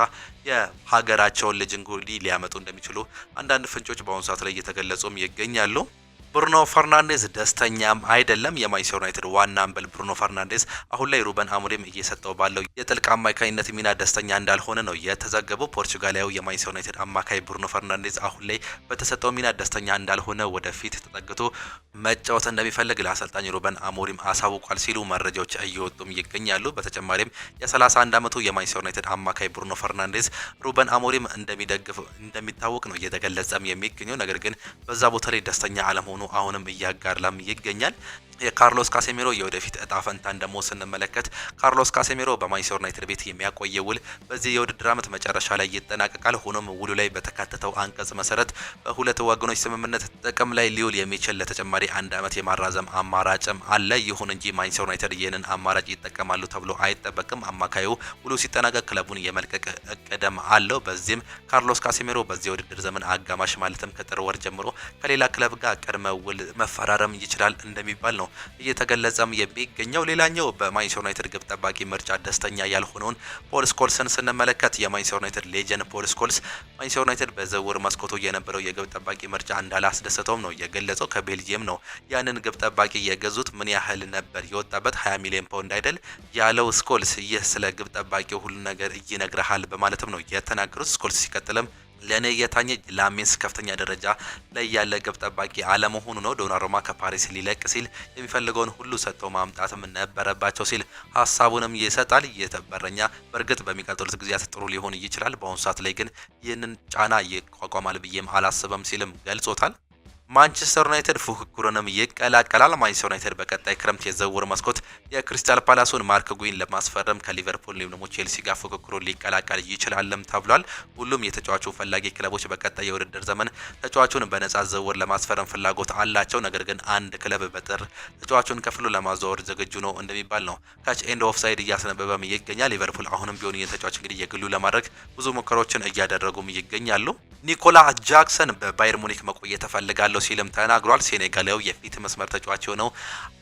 የሀገራቸውን ልጅ እንግዲህ ሊያመጡ እንደሚችሉ አንዳንድ ፍንጮች በአሁኑ ሰዓት ላይ እየተገለጹም ይገኛሉ። ብሩኖ ፈርናንዴዝ ደስተኛም አይደለም። የማንቸስተር ዩናይትድ ዋና አምበል ብሩኖ ፈርናንዴዝ አሁን ላይ ሩበን አሞሪም እየሰጠው ባለው የጥልቅ አማካይነት ሚና ደስተኛ እንዳልሆነ ነው የተዘገበው። ፖርቹጋላዊው የማንቸስተር ዩናይትድ አማካይ ብሩኖ ፈርናንዴዝ አሁን ላይ በተሰጠው ሚና ደስተኛ እንዳልሆነ ወደፊት ተጠግቶ መጫወት እንደሚፈልግ ለአሰልጣኝ ሩበን አሞሪም አሳውቋል ሲሉ መረጃዎች እየወጡም ይገኛሉ። በተጨማሪም የ31 ዓመቱ የማንቸስተር ዩናይትድ አማካይ ብሩኖ ፈርናንዴዝ ሩበን አሞሪም እንደሚደግፍ እንደሚታወቅ ነው እየተገለጸም የሚገኘው። ነገር ግን በዛ ቦታ ላይ ደስተኛ አለመሆኑ አሁንም እያጋራም ይገኛል። የካርሎስ ካሴሜሮ የወደፊት እጣ ፈንታን ደግሞ ስንመለከት ካርሎስ ካሴሜሮ በማንቸስተር ዩናይትድ ቤት የሚያቆየው ውል በዚህ የውድድር ዓመት መጨረሻ ላይ ይጠናቀቃል። ሆኖም ውሉ ላይ በተካተተው አንቀጽ መሰረት በሁለት ወገኖች ስምምነት ጥቅም ላይ ሊውል የሚችል ለተጨማሪ 1 ዓመት የማራዘም አማራጭም አለ። ይሁን እንጂ ማንቸስተር ዩናይትድ ይህንን አማራጭ ይጠቀማሉ ተብሎ አይጠበቅም። አማካዩ ውሉ ሲጠናቀቅ ክለቡን የመልቀቅ እቅድም አለው። በዚህም ካርሎስ ካሴሜሮ በዚህ የውድድር ዘመን አጋማሽ ማለትም ከጥር ወር ጀምሮ ከሌላ ክለብ ጋር ቅድመ ውል መፈራረም ይችላል እንደሚባል ነው እየተገለጸም የሚገኘው። ሌላኛው በማንቸስተር ዩናይትድ ግብ ጠባቂ ምርጫ ደስተኛ ያልሆነውን ፖል ስኮልስን ስንመለከት የማንቸስተር ዩናይትድ ሌጀንድ ፖል ስኮልስ ማንቸስተር ዩናይትድ በዝውውር መስኮቱ የነበረው የግብ ጠባቂ ምርጫ እንዳላስደሰተውም ነው የገለጸው። ከቤልጂየም ነው ያንን ግብ ጠባቂ የገዙት። ምን ያህል ነበር የወጣበት? 20 ሚሊዮን ፓውንድ አይደል ያለው ስኮልስ። ይህ ስለ ግብ ጠባቂው ሁሉ ነገር ይነግርሃል በማለትም ነው የተናገሩት። ስኮልስ ሲቀጥልም ለኔ የታኘ ላሜንስ ከፍተኛ ደረጃ ላይ ያለ ግብ ጠባቂ አለመሆኑ ነው። ዶናሩማ ከፓሪስ ሊለቅ ሲል የሚፈልገውን ሁሉ ሰጥተው ማምጣትም ነበረባቸው ሲል ሀሳቡንም ይሰጣል። የተበረኛ በእርግጥ በሚቀጥሉት ጊዜያት ጥሩ ሊሆን ይችላል። በአሁኑ ሰዓት ላይ ግን ይህንን ጫና ይቋቋማል ብዬም አላስበም ሲልም ገልጾታል። ማንቸስተር ዩናይትድ ፉክክሩንም ይቀላቀላል። ማንቸስተር ዩናይትድ በቀጣይ ክረምት የዝውውር መስኮት የክሪስታል ፓላሱን ማርክ ጉይን ለማስፈረም ከሊቨርፑል ወይም ደግሞ ቼልሲ ጋር ፉክክሩን ሊቀላቀል ይችላልም ተብሏል። ሁሉም የተጫዋቹ ፈላጊ ክለቦች በቀጣይ የውድድር ዘመን ተጫዋቹን በነጻ ዝውውር ለማስፈረም ፍላጎት አላቸው። ነገር ግን አንድ ክለብ በጥር ተጫዋቹን ከፍሎ ለማዘዋወር ዝግጁ ነው እንደሚባል ነው ካች ኤንድ ኦፍ ሳይድ እያስነበበም ይገኛል። ሊቨርፑል አሁንም ቢሆን የተጫዋች እንግዲህ የግሉ ለማድረግ ብዙ ሙከራዎችን እያደረጉም ይገኛሉ። ኒኮላ ጃክሰን በባየር ሙኒክ መቆየት እፈልጋለሁ ሲልም ተናግሯል። ሴኔጋላዊው የፊት መስመር ተጫዋች የሆነው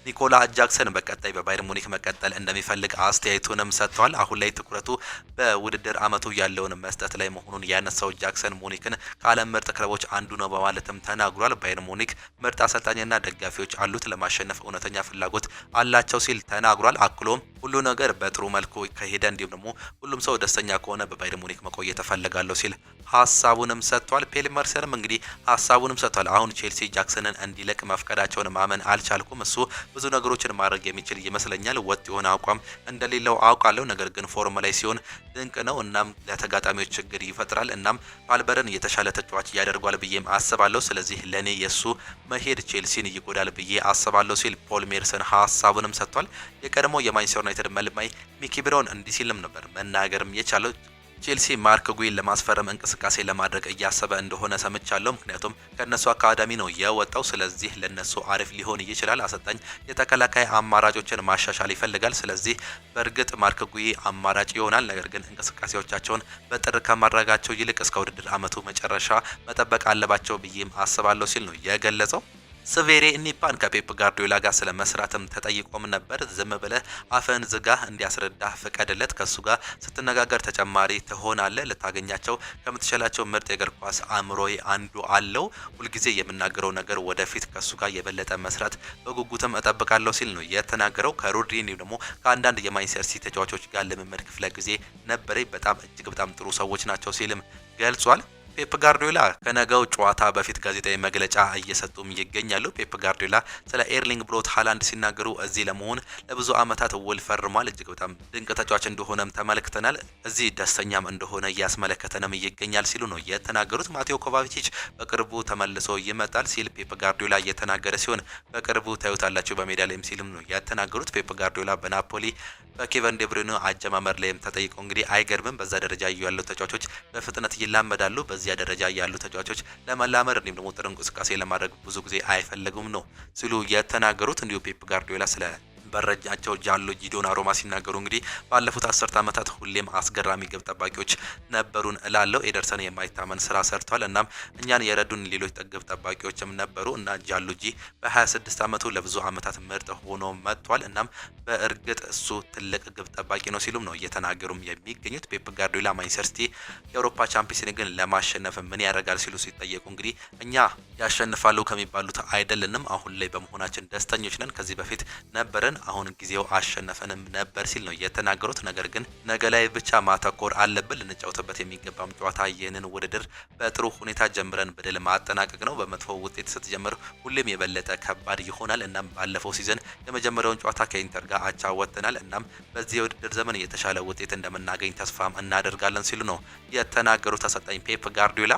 ኒኮላ ጃክሰን በቀጣይ በባየር ሙኒክ መቀጠል እንደሚፈልግ አስተያየቱንም ሰጥቷል። አሁን ላይ ትኩረቱ በውድድር አመቱ ያለውን መስጠት ላይ መሆኑን ያነሳው ጃክሰን ሙኒክን ከዓለም ምርጥ ክለቦች አንዱ ነው በማለትም ተናግሯል። ባየር ሙኒክ ምርጥ አሰልጣኝና ደጋፊዎች አሉት፣ ለማሸነፍ እውነተኛ ፍላጎት አላቸው ሲል ተናግሯል። አክሎም ሁሉ ነገር በጥሩ መልኩ ከሄደ እንዲሁም ደግሞ ሁሉም ሰው ደስተኛ ከሆነ በባየር ሙኒክ መቆየት እፈልጋለሁ ሲል ሀሳቡንም ሰጥቷል። ፔል መርሰንም እንግዲህ ሀሳቡንም ሰጥቷል። አሁን ቼልሲ ጃክሰንን እንዲለቅ መፍቀዳቸውን ማመን አልቻልኩም። እሱ ብዙ ነገሮችን ማድረግ የሚችል ይመስለኛል። ወጥ የሆነ አቋም እንደሌለው አውቃለሁ። ነገር ግን ፎርም ላይ ሲሆን ድንቅ ነው። እናም ለተጋጣሚዎች ችግር ይፈጥራል። እናም ፓልበርን የተሻለ ተጫዋች ያደርጓል ብዬም አስባለሁ። ስለዚህ ለኔ የሱ መሄድ ቼልሲን ይጎዳል ብዬ አስባለሁ ሲል ፖል ሜርሰን ሀሳቡንም ሰጥቷል። የቀድሞ የማንቸስተር ዩናይትድ መልማይ ሚኪ ብራውን እንዲህ ሲልም ነበር መናገርም የቻለው ቼልሲ ማርክ ጉይን ለማስፈረም እንቅስቃሴ ለማድረግ እያሰበ እንደሆነ ሰምቻለሁ። ምክንያቱም ከነሱ አካዳሚ ነው የወጣው። ስለዚህ ለነሱ አሪፍ ሊሆን ይችላል። አሰልጣኝ የተከላካይ አማራጮችን ማሻሻል ይፈልጋል። ስለዚህ በእርግጥ ማርክ ጉይ አማራጭ ይሆናል። ነገር ግን እንቅስቃሴዎቻቸውን በጥር ከማድረጋቸው ይልቅ እስከ ውድድር አመቱ መጨረሻ መጠበቅ አለባቸው ብዬም አስባለሁ ሲል ነው የገለጸው። ስቬሬ ኒፓን ከፔፕ ጋርዲዮላ ጋር ስለ መስራትም ተጠይቆም ነበር። ዝም ብለህ አፈን ዝጋ እንዲያስረዳ ፍቀድለት። ከሱ ጋር ስትነጋገር ተጨማሪ ትሆናለህ። ልታገኛቸው ከምትችላቸው ምርጥ የእግር ኳስ አእምሮዬ አንዱ አለው። ሁልጊዜ የምናገረው ነገር ወደፊት ከሱ ጋር የበለጠ መስራት በጉጉትም እጠብቃለሁ ሲል ነው የተናገረው። ከሮድሪ እንዲሁም ደግሞ ከአንዳንድ የማንቸስተር ሲቲ ተጫዋቾች ጋር ልምምድ ክፍለ ጊዜ ነበረኝ። እጅግ በጣም ጥሩ ሰዎች ናቸው ሲልም ገልጿል። ፔፕ ጋርዲዮላ ከነገው ጨዋታ በፊት ጋዜጣዊ መግለጫ እየሰጡም ይገኛሉ። ፔፕ ጋርዲዮላ ስለ ኤርሊንግ ብሮት ሃላንድ ሲናገሩ እዚህ ለመሆን ለብዙ ዓመታት ውል ፈርሟል። እጅግ በጣም ድንቅ ተጫዋች እንደሆነም ተመልክተናል። እዚህ ደስተኛም እንደሆነ እያስመለከተንም ይገኛል ሲሉ ነው የተናገሩት። ማቴዎ ኮቫቺች በቅርቡ ተመልሶ ይመጣል ሲል ፔፕ ጋርዲዮላ እየተናገረ ሲሆን በቅርቡ ታዩታላችሁ በሜዳ ላይም ሲልም ነው የተናገሩት። ፔፕ ጋርዲዮላ በናፖሊ በኬቨን ዴብሩይነ አጀማመር ላይም ተጠይቀው እንግዲህ አይገርምም፣ በዛ ደረጃ ያሉ ተጫዋቾች በፍጥነት ይላመዳሉ። በዚያ ደረጃ ያሉ ተጫዋቾች ለመላመድ እንዲሁም ደግሞ ጥሩ እንቅስቃሴ ለማድረግ ብዙ ጊዜ አይፈልጉም ነው ሲሉ የተናገሩት። እንዲሁ ፔፕ ጋርዲዮላ ስለ በረጃቸው ጃንሉጂ ዶናሩማ ሲናገሩ እንግዲህ ባለፉት 10 ዓመታት ሁሌም አስገራሚ ግብ ጠባቂዎች ነበሩን እላለሁ። ኤደርሰን የማይታመን ስራ ሰርቷል። እናም እኛን የረዱን ሌሎች ግብ ጠባቂዎችም ነበሩ እና ጃንሉጂ በ26 ዓመቱ ለብዙ ዓመታት ምርጥ ሆኖ መጥቷል። እናም በእርግጥ እሱ ትልቅ ግብ ጠባቂ ነው ሲሉም ነው እየተናገሩም የሚገኙት። ፔፕ ጋርዲዮላ ማንቸስተር ሲቲ የአውሮፓ ቻምፒየንስ ሊግን ለማሸነፍ ምን ያደርጋል ሲሉ ሲጠየቁ እንግዲህ እኛ ያሸንፋሉ ከሚባሉት አይደለንም፣ አሁን ላይ በመሆናችን ደስተኞች ነን። ከዚህ በፊት ነበረን፣ አሁን ጊዜው አሸነፈንም ነበር ሲል ነው የተናገሩት። ነገር ግን ነገ ላይ ብቻ ማተኮር አለብን። ልንጫወትበት የሚገባም ጨዋታ ይህንን ውድድር በጥሩ ሁኔታ ጀምረን በድል ማጠናቀቅ ነው። በመጥፎ ውጤት ስትጀምር ሁሌም የበለጠ ከባድ ይሆናል። እናም ባለፈው ሲዝን የመጀመሪያውን ጨዋታ ከኢንተር ጋር አቻ ወጥተናል። እናም በዚህ የውድድር ዘመን የተሻለ ውጤት እንደምናገኝ ተስፋም እናደርጋለን ሲሉ ነው የተናገሩት አሰልጣኝ ፔፕ ጋርዲዮላ።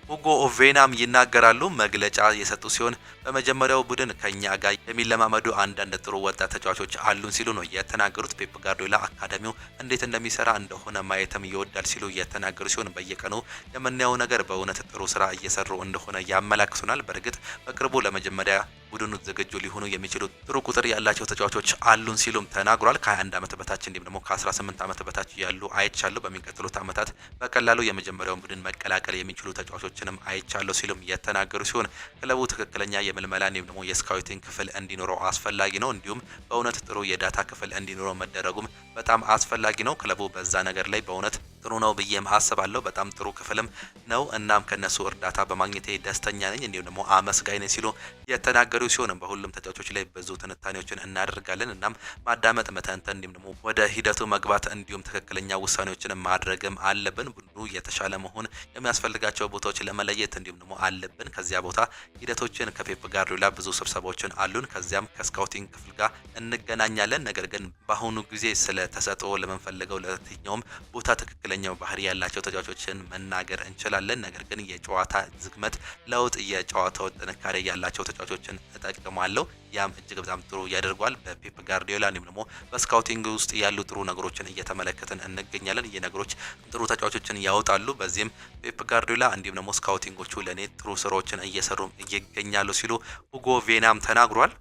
ሁጎ ቬናም ይናገራሉ። መግለጫ የሰጡ ሲሆን በመጀመሪያው ቡድን ከኛ ጋር የሚለማመዱ አንዳንድ ጥሩ ወጣት ተጫዋቾች አሉን ሲሉ ነው የተናገሩት። ፔፕ ጋርዲዮላ አካዳሚው እንዴት እንደሚሰራ እንደሆነ ማየትም ይወዳል ሲሉ የተናገሩ ሲሆን በየቀኑ የምናየው ነገር በእውነት ጥሩ ስራ እየሰሩ እንደሆነ ያመላክቱናል። በእርግጥ በቅርቡ ለመጀመሪያ ቡድኑ ዝግጁ ሊሆኑ የሚችሉ ጥሩ ቁጥር ያላቸው ተጫዋቾች አሉን ሲሉም ተናግሯል። ከ21 ዓመት በታች እንዲሁም ደግሞ ከ18 ዓመት በታች ያሉ አይቻሉ። በሚቀጥሉት ዓመታት በቀላሉ የመጀመሪያውን ቡድን መቀላቀል የሚችሉ ተጫዋቾችንም አይቻለሁ ሲሉም የተናገሩ ሲሆን ክለቡ ትክክለኛ የምልመላ እንዲሁም ደግሞ የስካውቲንግ ክፍል እንዲኖረው አስፈላጊ ነው። እንዲሁም በእውነት ጥሩ የዳታ ክፍል እንዲኖረው መደረጉም በጣም አስፈላጊ ነው። ክለቡ በዛ ነገር ላይ በእውነት ጥሩ ነው ብዬም አስባለሁ። በጣም ጥሩ ክፍልም ነው። እናም ከነሱ እርዳታ በማግኘቴ ደስተኛ ነኝ እንዲሁም ደግሞ አመስጋኝ ነኝ ሲሉ የተናገሩ ሲሆን በሁሉም ተጫዋቾች ላይ ብዙ ትንታኔዎችን እናደርጋለን። እናም ማዳመጥ፣ መተንተን እንዲሁም ደግሞ ወደ ሂደቱ መግባት እንዲሁም ትክክለኛ ውሳኔዎችን ማድረግም አለብን። ቡድኑ የተሻለ መሆን የሚያስፈልጋቸው ቦታዎች ለመለየት እንዲሁም ደግሞ አለብን። ከዚያ ቦታ ሂደቶችን ከፔፕ ጋርዲዮላ ብዙ ስብሰባዎችን አሉን። ከዚያም ከስካውቲንግ ክፍል ጋር እንገናኛለን። ነገር ግን በአሁኑ ጊዜ ስለ ተሰጥኦ ለምንፈልገው ለየትኛውም ቦታ ትክክለኛው ባህሪ ያላቸው ተጫዋቾችን መናገር እንችላለን። ነገር ግን የጨዋታ ዝግመት ለውጥ፣ የጨዋታው ጥንካሬ ያላቸው ተጫዋቾችን እጠቅማለሁ። ያም እጅግ በጣም ጥሩ ያደርጓል። በፔፕ ጋርዲዮላ እንዲሁም ደግሞ በስካውቲንግ ውስጥ ያሉ ጥሩ ነገሮችን እየተመለከትን እንገኛለን። የነገሮች ጥሩ ተጫዋቾችን ያወጣሉ። በዚህም ፔፕ ጋርዲዮላ እንዲሁም ደግሞ ስካውቲንጎቹ ለኔ ጥሩ ስራዎችን እየሰሩ ይገኛሉ ሲሉ ሁጎ ቬናም ተናግሯል።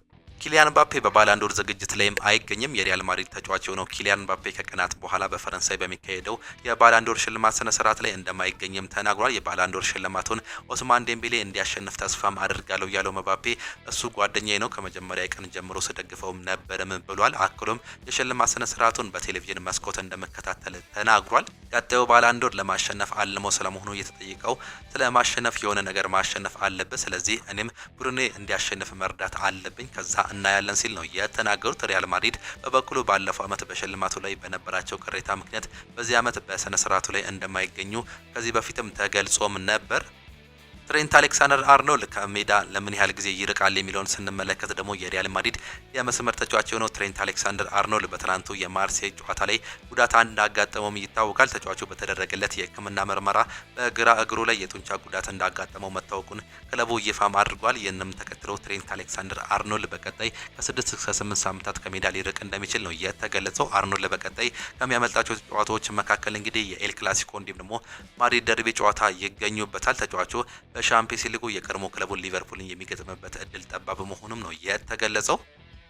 ኪሊያን ምባፔ በባላንዶር ዝግጅት ላይም አይገኝም። የሪያል ማድሪድ ተጫዋች የሆነው ኪሊያን ምባፔ ከቀናት በኋላ በፈረንሳይ በሚካሄደው የባላንዶር ሽልማት ስነ ስርዓት ላይ እንደማይገኝም ተናግሯል። የባላንዶር ሽልማቱን ኦስማን ዴምቤሌ እንዲያሸንፍ ተስፋም አድርጋለሁ ያለው ምባፔ እሱ ጓደኛዬ ነው፣ ከመጀመሪያ ቀን ጀምሮ ስደግፈውም ነበርም ብሏል። አክሎም የሽልማት ስነ ስርዓቱን በቴሌቪዥን መስኮት እንደመከታተል ተናግሯል። ቀጣዩ ባላንዶር ለማሸነፍ አልሞ ስለመሆኑ እየተጠየቀው ስለ ማሸነፍ የሆነ ነገር ማሸነፍ አለበት፣ ስለዚህ እኔም ቡድኔ እንዲያሸንፍ መርዳት አለብኝ፣ ከዛ እናያለን ሲል ነው የተናገሩት። ሪያል ማድሪድ በበኩሉ ባለፈው ዓመት በሽልማቱ ላይ በነበራቸው ቅሬታ ምክንያት በዚህ ዓመት በስነ ስርዓቱ ላይ እንደማይገኙ ከዚህ በፊትም ተገልጾም ነበር። ትሬንት አሌክሳንደር አርኖልድ ከሜዳ ለምን ያህል ጊዜ ይርቃል የሚለውን ስንመለከት ደግሞ የሪያል ማድሪድ የመስመር ተጫዋች የሆነው ትሬንት አሌክሳንደር አርኖልድ በትናንቱ የማርሴይ ጨዋታ ላይ ጉዳት እንዳጋጠመውም ይታወቃል። ተጫዋቹ በተደረገለት የሕክምና ምርመራ በግራ እግሩ ላይ የጡንቻ ጉዳት እንዳጋጠመው መታወቁን ክለቡ ይፋም አድርጓል። ይህንም ተከትሎ ትሬንት አሌክሳንደር አርኖልድ በቀጣይ ከ6 እስከ 8 ሳምንታት ከሜዳ ሊርቅ እንደሚችል ነው የተገለጸው። አርኖልድ በቀጣይ ከሚያመልጣቸው ጨዋታዎች መካከል እንግዲህ የኤል ክላሲኮ እንዲሁም ደግሞ ማድሪድ ደርቢ ጨዋታ ይገኙበታል። ተጫዋቹ በሻምፒየንስ ሊጉ የቀድሞ ክለቡን ሊቨርፑልን የሚገጥምበት እድል ጠባብ መሆኑም ነው የተገለጸው።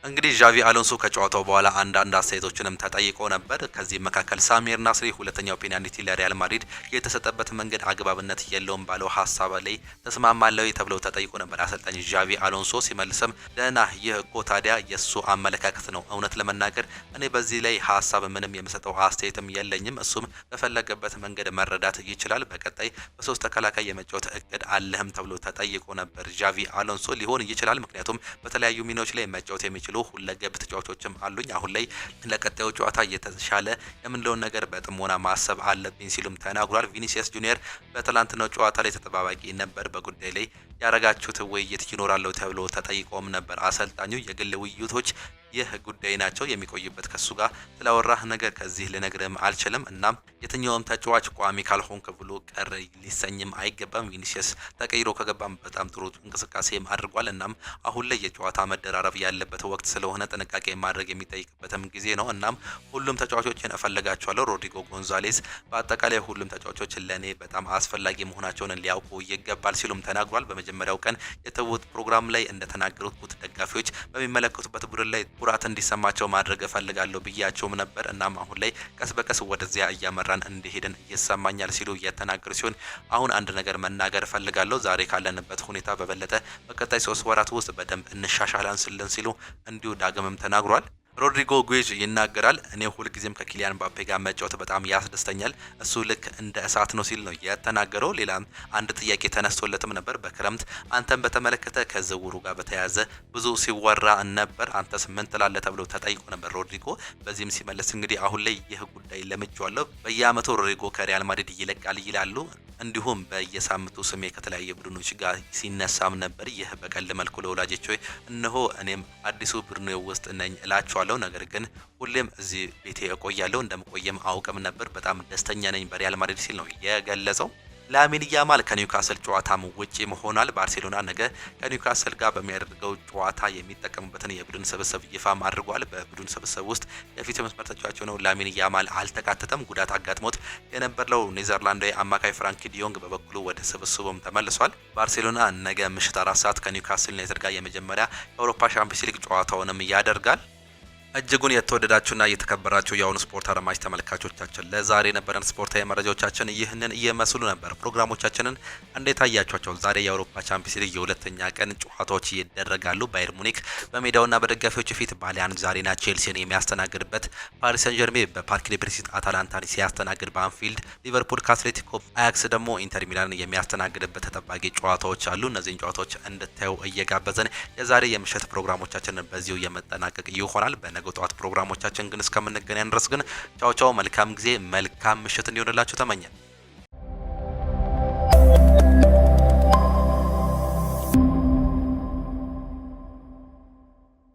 እንግዲህ ዣቪ አሎንሶ ከጨዋታው በኋላ አንዳንድ አስተያየቶችንም ተጠይቆ ነበር። ከዚህ መካከል ሳሚር ናስሪ ሁለተኛው ፔናልቲ ለሪያል ማድሪድ የተሰጠበት መንገድ አግባብነት የለውም ባለው ሀሳብ ላይ ተስማማለሁ ተብለው ተጠይቆ ነበር። አሰልጣኝ ዣቪ አሎንሶ ሲመልስም ደህና፣ ይህ እኮ ታዲያ የሱ አመለካከት ነው። እውነት ለመናገር እኔ በዚህ ላይ ሀሳብ ምንም የምሰጠው አስተያየትም የለኝም። እሱም በፈለገበት መንገድ መረዳት ይችላል። በቀጣይ በሶስት ተከላካይ የመጫወት እቅድ አለህም ተብሎ ተጠይቆ ነበር። ዣቪ አሎንሶ ሊሆን ይችላል፣ ምክንያቱም በተለያዩ ሚናዎች ላይ መጫወት የሚችሉ ሁለገብ ተጫዋቾችም አሉኝ። አሁን ላይ ለቀጣዩ ጨዋታ እየተሻለ የምንለውን ነገር በጥሞና ማሰብ አለብኝ ሲሉም ተናግሯል። ቪኒሲየስ ጁኒየር በትላንትናው ጨዋታ ላይ ተጠባባቂ ነበር። በጉዳይ ላይ ያረጋችሁት ውይይት ይኖራል ተብሎ ተጠይቆም ነበር። አሰልጣኙ የግል ውይይቶች ይህ ጉዳይ ናቸው፣ የሚቆይበት ከሱ ጋር ስላወራህ ነገር ከዚህ ልነግርም አልችልም። እናም የትኛውም ተጫዋች ቋሚ ካልሆንክ ብሎ ቀር ሊሰኝም አይገባም። ቪኒሲየስ ተቀይሮ ከገባም በጣም ጥሩ እንቅስቃሴም አድርጓል። እናም አሁን ላይ የጨዋታ መደራረብ ያለበት ወቅት ስለሆነ ጥንቃቄ ማድረግ የሚጠይቅበትም ጊዜ ነው። እናም ሁሉም ተጫዋቾችን እፈልጋቸዋለሁ። ሮድሪጎ ጎንዛሌስ፣ በአጠቃላይ ሁሉም ተጫዋቾች ለኔ በጣም አስፈላጊ መሆናቸውን ሊያውቁ ይገባል ሲሉም ተናግሯል። በመጀመሪያው ቀን የትውውቅ ፕሮግራም ላይ እንደተናገሩት ደጋፊዎች በሚመለከቱበት ቡድን ላይ ኩራት እንዲሰማቸው ማድረግ እፈልጋለሁ ብያቸውም ነበር። እናም አሁን ላይ ቀስ በቀስ ወደዚያ እያመራን እንዲሄድን ይሰማኛል ሲሉ እየተናገሩ ሲሆን አሁን አንድ ነገር መናገር እፈልጋለሁ። ዛሬ ካለንበት ሁኔታ በበለጠ በቀጣይ 3 ወራት ውስጥ በደንብ እንሻሻላለን ሲሉ እንዲሁ ዳግምም ተናግሯል። ሮድሪጎ ጉዌጅ ይናገራል። እኔ ሁልጊዜም ከኪሊያን ምባፔ ጋር መጫወት በጣም ያስደስተኛል፣ እሱ ልክ እንደ እሳት ነው ሲል ነው የተናገረው። ሌላም አንድ ጥያቄ ተነስቶለትም ነበር። በክረምት አንተን በተመለከተ ከዝውውሩ ጋር በተያያዘ ብዙ ሲወራ ነበር፣ አንተስ ምን ትላለህ ተብሎ ተጠይቆ ነበር ሮድሪጎ። በዚህም ሲመለስ እንግዲህ አሁን ላይ ይህ ጉዳይ ለምጄዋለሁ፣ በየአመቱ ሮድሪጎ ከሪያል ማድሪድ ይለቃል ይላሉ፣ እንዲሁም በየሳምንቱ ስሜ ከተለያየ ቡድኖች ጋር ሲነሳም ነበር። ይህ በቀልድ መልኩ ለወላጆች ሆይ እነሆ እኔም አዲሱ ቡድኑ ውስጥ ነኝ እላቸዋለሁ፣ ነገር ግን ሁሌም እዚህ ቤቴ እቆያለሁ፣ እንደምቆየም አውቅም ነበር፣ በጣም ደስተኛ ነኝ በሪያል ማድሪድ ሲል ነው የገለጸው። ላሚን ያማል ከኒውካስል ጨዋታም ውጪ ሆኗል። ባርሴሎና ነገ ከኒውካስል ጋር በሚያደርገው ጨዋታ የሚጠቀሙበትን የቡድን ስብስብ ይፋም አድርጓል። በቡድን ስብስብ ውስጥ የፊት መስመር ተጫዋች የሆነው ላሚን ያማል አልተካተተም። ጉዳት አጋጥሞት የነበረው ኔዘርላንዳዊ አማካይ ፍራንኪ ዲዮንግ በበኩሉ ወደ ስብስቡም ተመልሷል። ባርሴሎና ነገ ምሽት 4 ሰዓት ከኒውካስል ዩናይትድ ጋር የመጀመሪያ የአውሮፓ ሻምፒዮንስ ሊግ ጨዋታውንም ያደርጋል። እጅጉን የተወደዳችሁና የተከበራችሁ የአሁኑ ስፖርት አድማጭ ተመልካቾቻችን ለዛሬ የነበረን ስፖርታዊ መረጃዎቻችን ይህንን እየመስሉ ነበር። ፕሮግራሞቻችንን እንዴት አያችኋቸው? ዛሬ የአውሮፓ ቻምፒየንስ ሊግ የሁለተኛ ቀን ጨዋታዎች ይደረጋሉ። ባየር ሙኒክ በሜዳውና በደጋፊዎች ፊት ባሊያንዝ አሬና ቼልሲን የሚያስተናግድበት፣ ፓሪስ ሰን ጀርሜ በፓርክ ዴ ፕሪንስ አታላንታን ሲያስተናግድ በአንፊልድ፣ ሊቨርፑል ከአትሌቲኮ አያክስ ደግሞ ኢንተር ሚላን የሚያስተናግድበት ተጠባቂ ጨዋታዎች አሉ። እነዚህን ጨዋታዎች እንድታዩ እየጋበዘን የዛሬ የምሽት ፕሮግራሞቻችንን በዚሁ የመጠናቀቅ ይሆናል። ጠዋት ፕሮግራሞቻችን ግን እስከምንገናኝ ድረስ ግን ቻው ቻው፣ መልካም ጊዜ፣ መልካም ምሽት እንዲሆንላችሁ ተመኘን።